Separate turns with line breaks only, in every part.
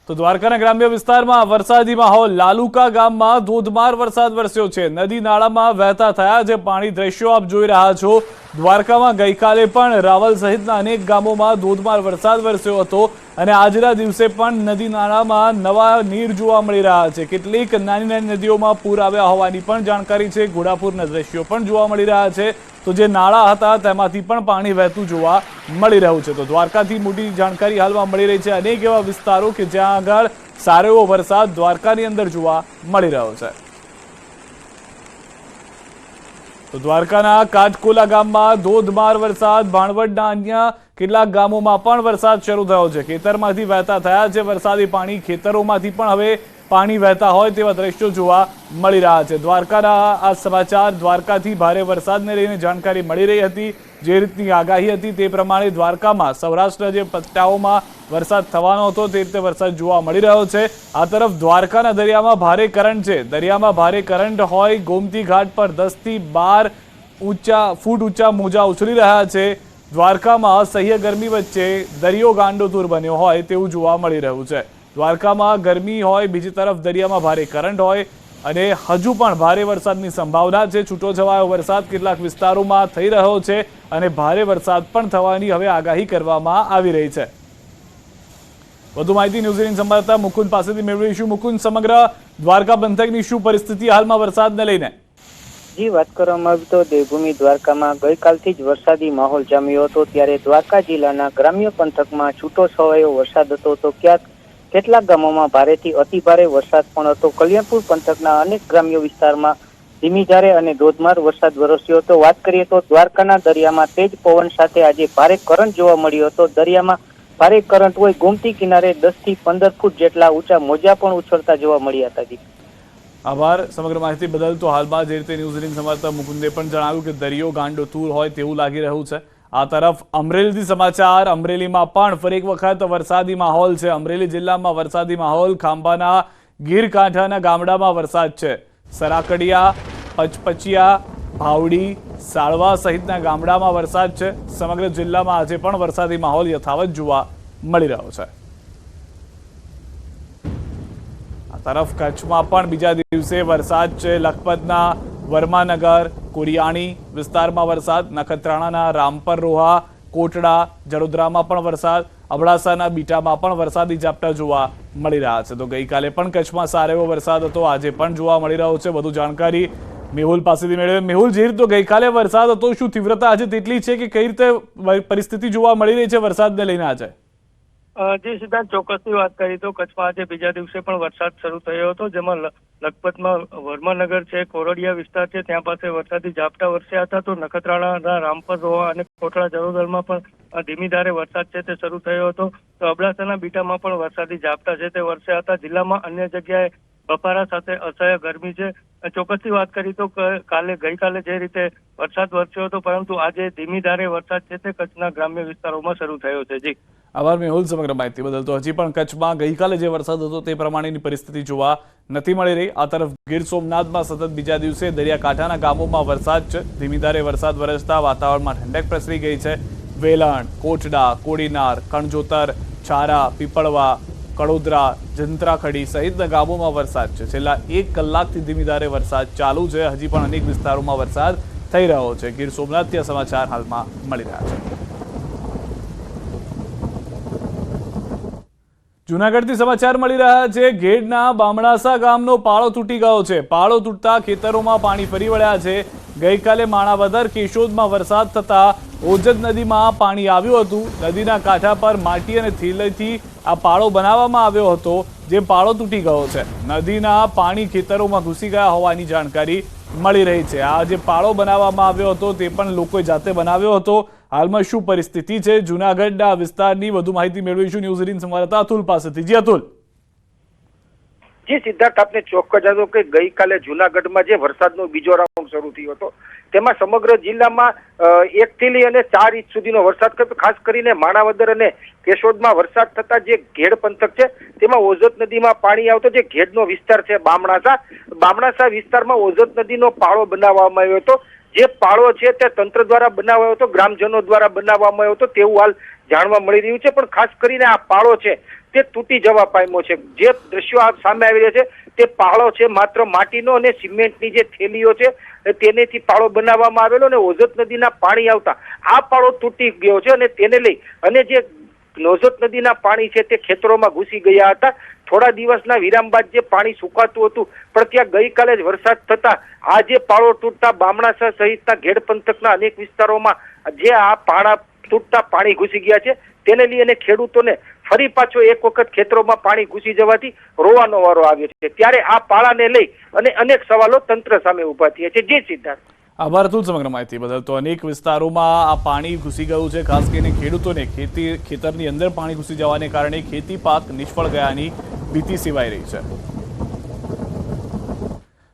તો દ્વારકાના ગ્રામ્ય વિસ્તારમાં વરસાદી માહોલ। લાલુકા ગામમાં ધોધમાર વરસાદ વરસ્યો છે। નદી નાળામાં વહેતા થયા જે પાણી। દ્રશ્યો આપ જોઈ રહ્યા છો। દ્વારકામાં ગઈકાલે પણ રાવલ સહિતના અનેક ગામોમાં ધોધમાર વરસાદ વરસ્યો હતો અને આજના દિવસે પણ નદી નાળામાં નવા નીર જોવા મળી રહ્યા છે। કેટલીક નાની નાની નદીઓમાં પૂર આવ્યા હોવાની પણ જાણકારી છે। ઘોડાપૂરના દ્રશ્યો પણ જોવા મળી રહ્યા છે। તો જે નાળા હતા તેમાંથી પણ પાણી વહેતું જોવા મળી રહ્યું છે। તો દ્વારકાથી મોટી જાણકારી હાલમાં મળી રહી છે। અનેક એવા વિસ્તારો કે જ્યાં આગળ સારો એવો વરસાદ દ્વારકાની અંદર જોવા મળી રહ્યો છે। તો દ્વારકાના કાટકોલા ગામમાં ધોધમાર વરસાદ। ભાણવડના અન્ય કેટલાક ગામોમાં પણ વરસાદ શરૂ થયો છે। ખેતરમાંથી વહેતા થયા છે વરસાદી પાણી। ખેતરોમાંથી પણ હવે પાણી વહેતા હોય તેવા દ્રશ્યો જોવા મળી રહ્યા છે। દ્વારકાના આ સમાચાર। દ્વારકાથી ભારે વરસાદને લઈને જાણકારી મળી રહી હતી। જે રીતની આગાહી હતી તે પ્રમાણે દ્વારકામાં સૌરાષ્ટ્રના જે પટ્ટાઓમાં વરસાદ થવાનો હતો તે રીતે વરસાદ જોવા મળી રહ્યો છે। આ તરફ દ્વારકાના દરિયામાં ભારે કરંટ છે। દરિયામાં ભારે કરંટ હોય ગોમતી ઘાટ પર 10 થી 12 ફૂટ ઊંચા મોજા ઉછળી રહ્યા છે। દ્વારકામાં અસહ્ય ગરમી વચ્ચે દરિયો ગાંડોતુર બન્યો હોય તેવું જોવા મળી રહ્યું છે। દ્વારકામાં ગરમી હોય, બીજી તરફ દરિયામાં ભારે કરંટ હોય અને હજુ પણ ભારે વરસાદની સંભાવના છે। છૂટોછવાયો વરસાદ કેટલાક વિસ્તારોમાં થઈ રહ્યો છે અને ભારે વરસાદ પણ થવાની હવે આગાહી કરવામાં આવી રહી છે। વધુ માહિતી ન્યૂઝ18 સંવાદદાતા મુકુંદ પાસેથી મેળવીશું। મુકુંદ, સમગ્ર દ્વારકા પંથકની શું પરિસ્થિતિ હાલમાં વરસાદને લઈને?
જી, વાત કરવામાં આવે તો દેવભૂમિ દ્વારકામાં ગઈકાલથી જ વરસાદી માહોલ જામ્યો હતો। ત્યારે દ્વારકા જિલ્લાના ગ્રામ્ય પંથકમાં છૂટો છવાયો વરસાદ હતો તો ક્યાંક કેટલાક ગામોમાં ભારેથી અતિભારે વરસાદ પણ હતો। કલ્યાણપુર પંથકના અનેક ગ્રામ્ય વિસ્તારમાં ધીમી ધારે અને ધોધમાર વરસાદ વરસ્યો હતો। વાત કરીએ તો દ્વારકાના દરિયામાં તેજ પવન સાથે આજે ભારે કરંટ જોવા મળ્યો હતો। દરિયામાં ભારે કરંટ હોય ગોમતી કિનારે 10 થી 15 ફૂટ જેટલા ઊંચા મોજા પણ ઉછળતા જોવા મળ્યા હતા।
આભાર સમગ્ર માહિતી બદલ। તો હાલમાં જે રીતે ન્યૂઝ18 સંવાદદાતા મુકુંદે પણ જણાવ્યું કે દરિયો ગાંડોતુર હોય તેવું લાગી રહ્યું છે। આ તરફ અમરેલીથી સમાચાર। અમરેલીમાં પણ ફરી એક વખત વરસાદી માહોલ છે। અમરેલી જિલ્લામાં વરસાદી માહોલ। ખાંભાના ગીર કાંઠાના ગામડામાં વરસાદ છે। સરાકડિયા, પચપચિયા, ભાવડી, સાળવા સહિતના ગામડામાં વરસાદ છે। સમગ્ર જિલ્લામાં આજે પણ વરસાદી માહોલ યથાવત જોવા મળી રહ્યો છે। તરફ કચ્છમાં પણ બીજા દિવસે વરસાદ છે। લખપતના વર્માનગર, કુરિયાણી વિસ્તારમાં વરસાદ। નખત્રાણાના રામપર રોહા, કોટડા, જડોદરામાં પણ વરસાદ। અબડાસાના બીટામાં પણ વરસાદી ઝાપટા જોવા મળી રહ્યા છે। તો ગઈકાલે પણ કચ્છમાં સારો એવો વરસાદ હતો, આજે પણ જોવા મળી રહ્યો છે। વધુ જાણકારી મેહુલ પાસેથી મેળવે। મેહુલ, જે રીતે ગઈકાલે વરસાદ હતો, શું તીવ્રતા આજે તેટલી છે કે કઈ રીતે પરિસ્થિતિ જોવા મળી રહી છે વરસાદને લઈને આજે?
જી સિદ્ધાંત, ચોક્કસથી વાત કરી તો કચ્છમાં આજે બીજા દિવસે પણ વરસાદ શરૂ થયો હતો, જેમાં લખપતમાં વર્માનગર છે, કોરડિયા વિસ્તાર છે, ત્યાં પાસે વરસાદી ઝાપટા વરસ્યા હતા। તો નખત્રાણાના રામપર રોહા અને કોટડા જડોદરમાં પણ ધીમી ધારે વરસાદ છે તે શરૂ થયો હતો। તો અબડાસાના બીટામાં પણ વરસાદી ઝાપટા છે તે વરસ્યા હતા। જિલ્લામાં અન્ય જગ્યાએ બફારા સાથે અસહ્ય ગરમી છે। ચોક્કસથી વાત કરી તો ગઈકાલે જે રીતે વરસાદ વરસ્યો હતો, પરંતુ આજે ધીમી ધારે વરસાદ છે તે કચ્છના ગ્રામ્ય વિસ્તારોમાં શરૂ થયો છે। જી
આભાર મેહુલ સમગ્ર માહિતી બદલ। તો હજી પણ કચ્છમાં ગઈકાલે જે વરસાદ હતો તે પ્રમાણેની પરિસ્થિતિ જોવા નથી મળી રહી। આ તરફ ગીર સોમનાથમાં સતત બીજા દિવસે દરિયાકાંઠાના ગામોમાં વરસાદ છે। ધીમી ધારે વરસાદ વરસતા વાતાવરણમાં ઠંડક પ્રસરી ગઈ છે। વેલણ, કોટડા, કોડીનાર, કણજોતર, છારા, પીપળવા, કડોદરા, જંત્રાખડી સહિતના ગામોમાં વરસાદ છે। છેલ્લા 1 કલાકથી ધીમી ધારે વરસાદ ચાલુ છે। હજી પણ અનેક વિસ્તારોમાં વરસાદ થઈ રહ્યો છે। ગીર સોમનાથથી આ સમાચાર હાલમાં મળી રહ્યા છે। જૂનાગઢથી સમાચાર મળી રહ્યા છે। ઘેડના બામણાસા ગામનો પાળો તૂટી ગયો છે। પાળો તૂટતા ખેતરોમાં પાણી ફરી વળ્યા છે। ગઈકાલે માણાવદર કેશોદમાં વરસાદ થતા ઓજત નદીમાં પાણી આવ્યું હતું। નદીના કાંઠા પર માટી અને થેલીથી આ પાળો બનાવવામાં આવ્યો હતો, જે પાળો તૂટી ગયો છે। નદીના પાણી ખેતરોમાં ઘૂસી ગયા હોવાની જાણકારી મળી રહી છે। આ જે પાળો બનાવવામાં આવ્યો હતો તે પણ લોકોએ જાતે બનાવ્યો હતો। હાલમાં શું પરિસ્થિતિ છે જૂનાગઢના વિસ્તારની, વધુ માહિતી મેળવીશું ન્યૂઝ18 સંવાદદાતા અતુલ પાસેથી। જી અતુલ।
જી સિદ્ધાર્થ, આપને ચોક્કસ જણાવો કે ગઈકાલે જૂનાગઢમાં જે વરસાદનો બીજો રાઉન્ડ શરૂ થયો હતો તેમાં સમગ્ર જિલ્લામાં 1 થી લઈ અને 4 ઇંચ સુધીનો વરસાદ થયો। ખાસ કરીને માણાવદર અને કેશોદમાં વરસાદ થતા જે ઘેડ પંથક છે તેમાં ઓજત નદીમાં પાણી આવતો જે ઘેડનો વિસ્તાર છે બામણાસા વિસ્તારમાં ઓજત નદીનો પાળો બનાવવામાં આવ્યો હતો, જે પાળો છે તે તંત્ર દ્વારા બનાવાયો હતો, ગ્રામજનો દ્વારા બનાવવામાં આવ્યો હતો તેવું હાલ જાણવા મળી રહ્યું છે. પણ ખાસ કરીને આ પાળો છે તે તૂટી જવા પામ્યો છે. જે દ્રશ્યો સામે આવી રહ્યા છે તે પાળો છે માત્ર માટીનો અને સિમેન્ટની જે થેલીઓ છે તેનેથી પાળો બનાવવામાં આવેલો, અને ઓઝત નદીના પાણી આવતા આ પાળો તૂટી ગયો છે. અને તેને લઈ અને જે નોઝત નદીના પાણી છે તે ખેતરોમાં ઘૂસી ગયા હતા. થોડા દિવસના વિરામ બાદ જે પાણી સુકાતું હતું, પણ ત્યાં ગઈકાલે જ વરસાદ થતા આ જે પાળો તૂટતા બામણાસર સહિતના ઘેડ પંથકના અનેક વિસ્તારોમાં જે આ પાળા તૂટતા પાણી ઘૂસી ગયા છે, તેને લઈ અને ખેડૂતોને ફરી પાછો એક વખત ખેતરોમાં પાણી ઘૂસી જવાથી રોવાનો વારો આવ્યો છે. ત્યારે આ પાળાને લઈ અને અનેક સવાલો તંત્ર સામે ઉભા થયા છે. જી સિદ્ધાર્થ.
આભાર તું સમગ્ર માહિતી બદલ. તો અનેક વિસ્તારોમાં આ પાણી ઘૂસી ગયું છે. ખાસ કરીને ખેડૂતોને ખેતરની અંદર પાણી ઘૂસી જવાને કારણે ખેતી પાક નિષ્ફળ ગયાની ભીતિ સેવાઈ રહી છે.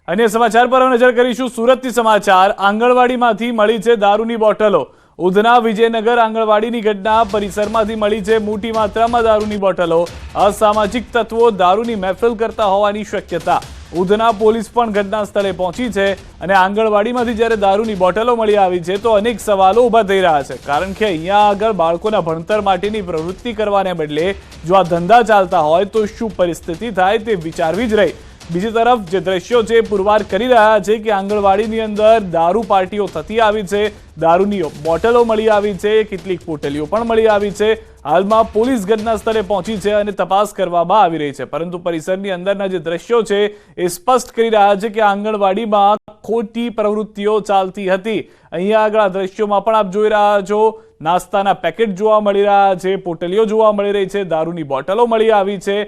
અન્ય સમાચાર પર નજર કરીશું. સુરતથી સમાચાર. આંગણવાડીમાંથી મળી છે દારૂની બોટલો. ઉધના વિજયનગર આંગણવાડીની ઘટના. પરિસરમાંથી મળી છે મોટી માત્રામાં દારૂની બોટલો. અસામાજિક તત્વો દારૂની મહેફિલ કરતા હોવાની શક્યતા. ઉધના પોલીસ પણ ઘટના સ્થળે પહોંચી છે અને આંગણવાડીમાંથી જ્યારે દારૂની બોટલો મળી આવી છે તો અનેક સવાલો ઊભા થઈ રહ્યા છે. કારણ કે અહીંયા આગળ બાળકોના ભણતર માટેની પ્રવૃત્તિ કરવાને બદલે જો આ ધંધા ચાલતા હોય તો શું પરિસ્થિતિ થાય તે વિચારવી જ રહી. બીજી તરફ જે દ્રશ્યો છે પુરવાર કરી રહ્યા છે કે આંગણવાડીની અંદર દારૂ પાર્ટીઓ થતી આવી છે, દારૂની બોટલો મળી આવી છે, કેટલીક પોટલીઓ પણ મળી આવી છે. હાલમાં પોલીસ ઘટના સ્થળે પહોંચી છે અને તપાસ કરવામાં આવી રહી છે. પરંતુ પરિસરની અંદરના જે દ્રશ્યો છે એ સ્પષ્ટ કરી રહ્યા છે કે આંગણવાડીમાં ખોટી પ્રવૃત્તિઓ ચાલતી હતી. અહીંયા આગળ આ દ્રશ્યોમાં પણ આપ જોઈ રહ્યા છો, નાસ્તાના પેકેટ જોવા મળી રહ્યા છે, પોટલીઓ જોવા મળી રહી છે, દારૂની બોટલો મળી આવી છે.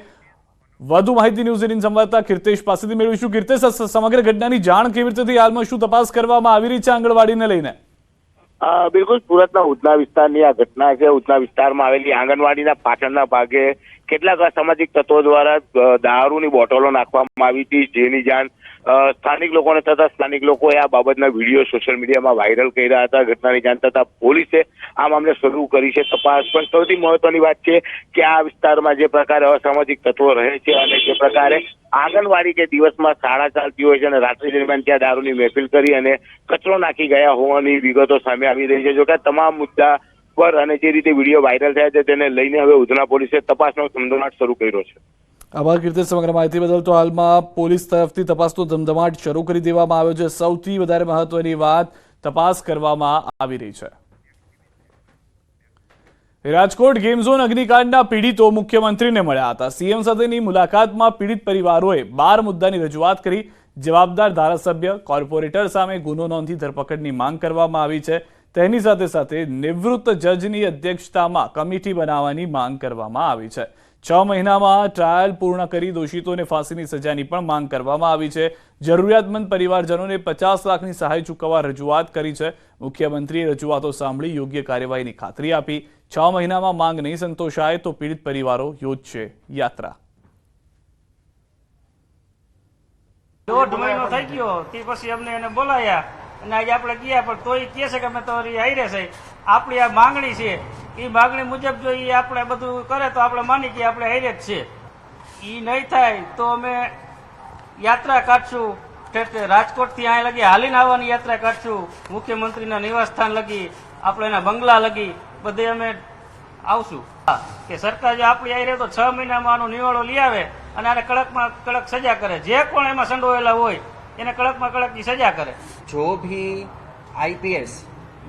વધુ માહિતી ન્યૂઝ 18 સંવાદદાતા કીર્તેશ પાસેથી મેળવીશું. કીર્તેશ, સમગ્ર ઘટનાની જાણ કેવી રીતે થઈ? હાલમાં શું તપાસ કરવામાં આવી રહી છે આંગણવાડીને લઈને?
બિલકુલ, સુરતના ઉધના વિસ્તારની આ ઘટના છે. ઉધના વિસ્તારમાં આવેલી આંગણવાડીના પાછળના ભાગે કેટલાક અસામાજિક તત્વો દ્વારા દારૂની બોટલો નાખવામાં આવી હતી, જેની જાણ સ્થાનિક લોકોને થતા સ્થાનિક લોકોએ આ બાબતના વિડીયો સોશિયલ મીડિયામાં વાયરલ કર્યા હતા. ઘટનાની જાણ થતા પોલીસે આ મામલે શરૂ કરી છે તપાસ. પણ સૌથી મહત્વની વાત છે કે આ વિસ્તારમાં જે પ્રકારે અસામાજિક તત્વો રહે છે અને જે પ્રકારે આંગણવાડી કે દિવસમાં શાળા ચાલતી હોય છે અને રાત્રિ દરમિયાન ત્યાં દારૂની મહેફિલ કરી અને કચરો નાખી ગયા હોવાની વિગતો સામે આવી રહી છે. જોકે તમામ મુદ્દા પર અને જે રીતે વિડીયો વાયરલ થયા છે તેને લઈને હવે ઉધના પોલીસે તપાસનો ધમધમાટ શરૂ કર્યો છે.
આભાર કીર્તેશ સમગ્ર માહિતી બદલ. તો હાલમાં પોલીસ તરફથી તપાસનો ધમધમાટ શરૂ કરી દેવામાં આવ્યો છે. સૌથી વધારે મહત્વની વાત, તપાસ કરવામાં આવી રહી છે. રાજકોટ ગેમ ઝોન અગ્નિકાંડના પીડિતો મુખ્યમંત્રીને મળ્યા હતા. સીએમ સાથેની મુલાકાતમાં પીડિત પરિવારોએ 12 મુદ્દાની રજૂઆત કરી. જવાબદાર ધારાસભ્ય, કોર્પોરેટર સામે ગુનો નોંધી ધરપકડની માંગ કરવામાં આવી છે. તેની સાથે સાથે નિવૃત્ત જજની અધ્યક્ષતામાં કમિટી બનાવવાની માંગ કરવામાં આવી છે. 6 મહિનામાં ટ્રાયલ પૂર્ણ કરી દોષિતોને ફાંસીની સજાની પણ માંગ કરવામાં આવી છે. જરૂરિયાતમંદ પરિવારજનોને 50 લાખની સહાય ચૂકવવા રજૂઆત કરી છે. મુખ્યમંત્રીએ રજૂઆતો સાંભળી યોગ્ય કાર્યવાહીની ખાતરી આપી. 6 મહિનામાં માંગ નહીં સંતોષાય તો પીડિત પરિવારો યોજશે યાત્રા.
1.5 મહિનો થઈ ગયો તે પછી અમને એને બોલાયા અને આજે આપણે ગયા, પણ તોય કહે છે કે અમે તો હારે છે. આપણી આ માંગણી છે, એ માંગણી મુજબ જો એ આપણે બધું કરે તો આપણે માની કે આપણે હારે જ છે. એ નહીં થાય તો અમે યાત્રા કાઢશું. રાજકોટથી અહીંયા લગી હાલીને આવવાની યાત્રા કાઢશું. મુખ્યમંત્રીના નિવાસ સ્થાન લગી, આપણે એના બંગલા લગી બધે અમે આવશું. કે સરકાર જો આપણી આવી રહે તો 6 મહિનામાં આનો નિવાડો લઈ આવે અને આને કડકમાં કડક સજા કરે. જે પણ એમાં સંડોવાયેલા હોય એને કड़क में कड़क की सजा करे.
जो भी आईपीएस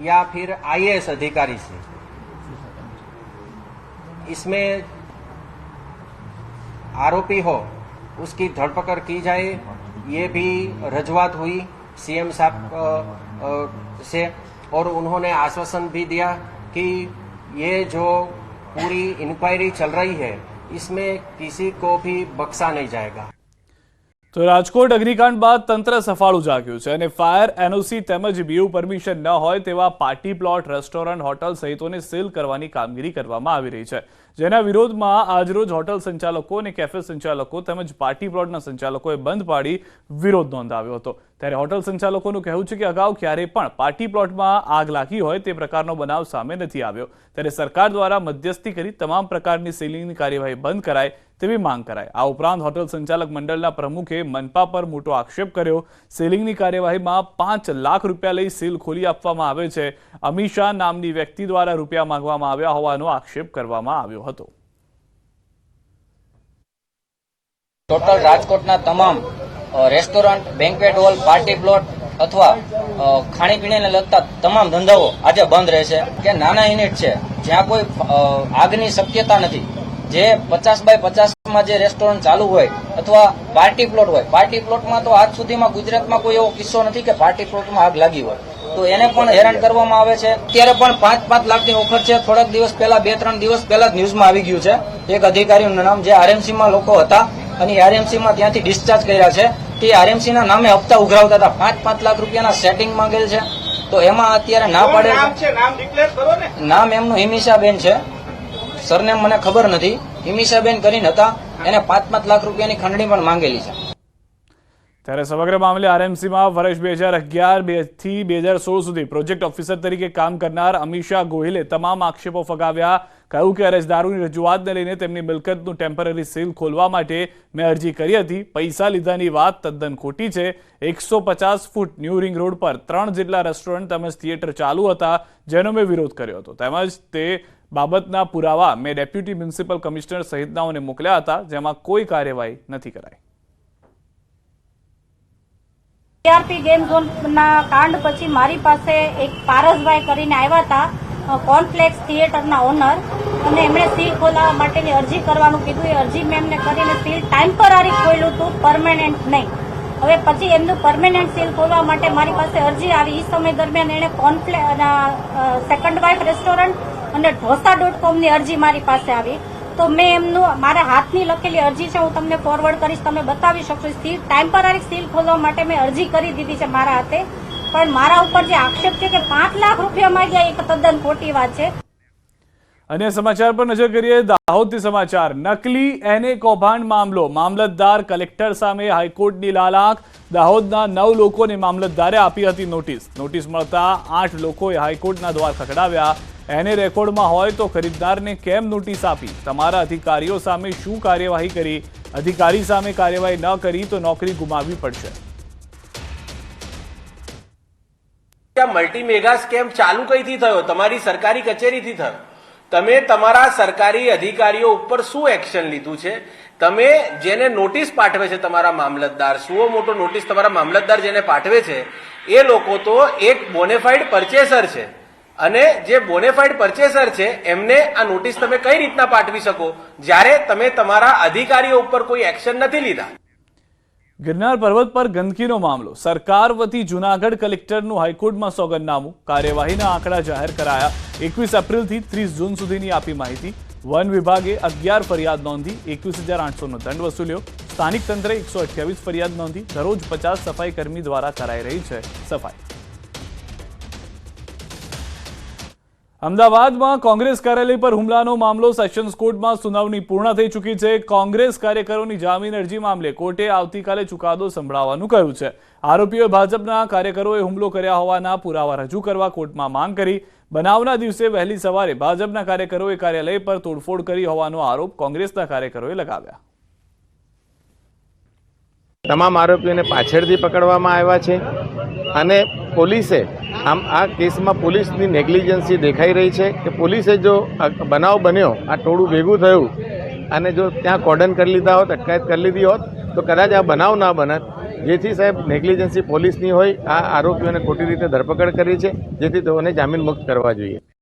या फिर आईएएस अधिकारी से इसमें आरोपी हो उसकी धरपकड़ की जाए, ये भी रजूआत हुई सीएम साहब से और उन्होंने आश्वासन भी दिया कि ये जो पूरी इंक्वायरी चल रही है इसमें किसी को भी बख्शा नहीं जाएगा.
તો રાજકોટ અગ્નિકાંડ બાદ તંત્ર સફાળું જાગ્યું છે અને ફાયર એનઓસી તેમજ બીયુ પરમિશન ન હોય તેવા પાર્ટી પ્લોટ, રેસ્ટોરન્ટ, હોટલ સહિતોને સીલ કરવાની કામગીરી કરવામાં આવી રહી છે. જેના વિરોધમાં આજરોજ હોટલ સંચાલકો અને કેફે સંચાલકો તેમજ પાર્ટી પ્લોટના સંચાલકોએ બંધ પાડી વિરોધ નોંધાવ્યો હતો. ત્યારે હોટલ સંચાલકોનું કહેવું છે કે અગાઉ ક્યારેય પણ પાર્ટી પ્લોટમાં આગ લાગી હોય તે પ્રકારનો બનાવ સામે નથી આવ્યો. ત્યારે સરકાર દ્વારા મધ્યસ્થી કરી તમામ પ્રકારની સીલિંગની કાર્યવાહી બંધ કરાય તેવી માંગ કરાઈ। આ ઉપરાંત હોટલ સંચાલક મંડળના પ્રમુખે મનપા પર મોટો આક્ષેપ કર્યો। સીલિંગની કાર્યવાહીમાં 5 લાખ રૂપિયા લઈ સીલ ખોલી આપવામાં આવે છે। અમીષા નામની વ્યક્તિ દ્વારા રૂપિયા માંગવામાં આવ્યા હોવાનો આક્ષેપ કરવામાં આવ્યો હતો।
ટોટલ રાજકોટના તમામ restaurant, banquet hall, party plot અથવા ખાણીપીણીને લગતા તમામ ધંધાઓ આજે બંધ રહેશે। કે નાના યુનિટ છે જ્યાં કોઈ આગની શક્યતા નથી, જે 50 બાય 50માં જે રેસ્ટોરન્ટ ચાલુ હોય અથવા પાર્ટી પ્લોટ હોય, પાર્ટી પ્લોટમાં તો આજ સુધીમાં ગુજરાતમાં કોઈ એવો કિસ્સો નથી કે પાર્ટી પ્લોટમાં આગ લાગી હોય, તો એને પણ હેરાન કરવામાં આવે છે। અત્યારે પણ 5-5 લાખની ઓફર છે। થોડાક દિવસ પહેલા 2-3 દિવસ પહેલા જ ન્યૂઝમાં આવી ગયું છે, એક અધિકારીનું નામ જે આરએમસીમાં લોકો હતા અને આરએમસીમાં ત્યાંથી ડિસ્ચાર્જ કર્યા છે, તે આરએમસીના નામે હપ્તા ઉઘરાવતા હતા। 5-5 લાખ રૂપિયાના સેટિંગ માંગેલ છે, તો એમાં અત્યારે ના પાડે છે। નામ એમનું હિમિષાબેન છે, સરનેમ મને ખબર નથી, હિમિષાબેન કરીને હતા, એને 5-5 લાખ રૂપિયાની ખંડણી પણ માંગેલી છે।
ત્યારે સમગ્ર મામલે આરએમસીમાં વર્ષ 2011 થી 2016 સુધી પ્રોજેક્ટ ઓફિસર તરીકે કામ કરનાર અમીષા ગોહિલે તમામ આક્ષેપો ફગાવ્યા। કહ્યું કે અરજદારોની રજૂઆતને લઈને તેમની મિલકતનું ટેમ્પરરી સીલ ખોલવા માટે મેં અરજી કરી હતી। પૈસા લીધાની વાત તદ્દન ખોટી છે। 150 ફૂટ ન્યૂ રિંગ રોડ પર 3 જેટલા રેસ્ટોરન્ટ તેમજ થિયેટર ચાલુ હતા, જેનો મેં વિરોધ કર્યો હતો, તેમજ તે બાબતના પુરાવા મેં ડેપ્યુટી મ્યુનિસિપલ કમિશનર સહિતનાઓને મોકલ્યા હતા, જેમાં કોઈ કાર્યવાહી નથી કરાઈ।
ટીઆરપી ગેમ ઝોનના કાંડ પછી મારી પાસે એક પારસભાઈ કરીને આવ્યા હતા, કોર્નફ્લેક્સ થિયેટરના ઓનર, અને એમણે સીલ ખોલાવવા માટેની અરજી કરવાનું કીધું। એ અરજી મેં એમને કરીને સીલ ટેમ્પરરી ખોલ્યું હતું, પરમેનન્ટ નહીં। હવે પછી એમનું પરમેનન્ટ સીલ ખોલવા માટે મારી પાસે અરજી આવી। એ સમય દરમિયાન એણે સેકન્ડ વાઇફ રેસ્ટોરન્ટ અને ઢોસા.comની અરજી મારી પાસે આવી, તો મેં એમનું મારા હાથની લખેલી અરજી છે, હું તમને ફોરવર્ડ કરીશ, તમે બતાવી શકશો। સીલ ટેમ્પરરી સીલ ખોલવા માટે મેં અરજી કરી દીધી છે મારા હાથે, પણ મારા ઉપર જે આક્ષેપ છે કે 5 લાખ રૂપિયા માંગ્યા, એ તદ્દન ખોટી વાત છે।
અન્ય સમાચાર પર નજર કરીએ। દાહોદથી સમાચાર। નકલી એને કૌભાંડ મામલો, મામલતદાર કલેક્ટર સામે હાઈકોર્ટની લાલાંક। દાહોદના 9 લોકોને મામલતદારે આપી હતી નોટિસ। નોટિસ મળતા 8 લોકોએ હાઈકોર્ટના દ્વાર ખખડાવ્યા। એને રેકોર્ડમાં હોય તો ખરીદદારને કેમ નોટિસ આપી? તમારા અધિકારીઓ સામે શું કાર્યવાહી કરી? અધિકારી સામે કાર્યવાહી ન કરી તો નોકરી ગુમાવવી પડશે।
મલ્ટી મેગા સ્કેમ ચાલુ કઈથી થયો? તમારી સરકારી કચેરીથી થયો। તમે તમારા સરકારી અધિકારીઓ ઉપર શું એક્શન લીધું છે? તમે જેને નોટિસ પાઠવે છે તમારા મામલતદાર, શું મોટો નોટિસ તમારા મામલતદાર જેને પાઠવે છે, એ લોકો તો એક બોનેફાઈડ પરચેસર છે, અને જે બોનેફાઈડ પરચેસર છે એમને આ નોટિસ તમે કઈ રીતના પાઠવી શકો જ્યારે તમે તમારા અધિકારીઓ ઉપર કોઈ એક્શન નથી લીધા?
ગિરનાર પર્વત પર ગંદકીનો મામલો। સરકાર વતી જૂનાગઢ કલેક્ટરનું હાઈકોર્ટમાં સોગંદનામું। કાર્યવાહીના આંકડા જાહેર કરાયા। 21 એપ્રિલથી 30 જૂન સુધીની આપી માહિતી। વન વિભાગે 11 ફરિયાદ નોંધી, 21,800નો દંડ વસૂલ્યો। સ્થાનિક તંત્રે 128 ફરિયાદ નોંધી। દરરોજ 50 સફાઈ કર્મી દ્વારા કરાઈ રહી છે સફાઈ। અમદાવાદમાં કોંગ્રેસ કાર્યાલય પર હુમલાનો મામલો। સેશન્સ કોર્ટમાં સુનાવણી પૂર્ણ થઈ ચૂકી છે। કોંગ્રેસ કાર્યકરોની જામીન અરજી મામલે કોર્ટે આવતીકાલે ચુકાદો સંભળાવવાનું કહ્યું છે। આરોપીઓએ ભાજપના કાર્યકરોએ હુમલો કર્યા હોવાના પુરાવા રજૂ કરવા કોર્ટમાં માંગ કરી। બનાવના દિવસે વહેલી સવારે ભાજપના કાર્યકરોએ કાર્યાલય પર તોડફોડ કરી હોવાનો આરોપ કોંગ્રેસના કાર્યકરોએ લગાવ્યા।
તમામ આરોપીઓને પાછળથી પકડવામાં આવ્યા છે, અને પોલીસે આ કેસમાં પોલીસની નેગ્લિજન્સી દેખાઈ રહી છે કે પોલીસે જો બનાવ બન્યો, આ ટોળું ભેગું થયું અને જો ત્યાં કોર્ડન કરી લીધા હોત, અટકાયત કરી લીધી હોત, તો કદાચ આ બનાવ ના બનત। જેથી સાહેબ નેગ્લિજન્સી પોલીસની હોય, આ આરોપીઓને ખોટી રીતે ધરપકડ કરી છે, જેથી તેઓને જામીન મુક્ત કરવા જોઈએ।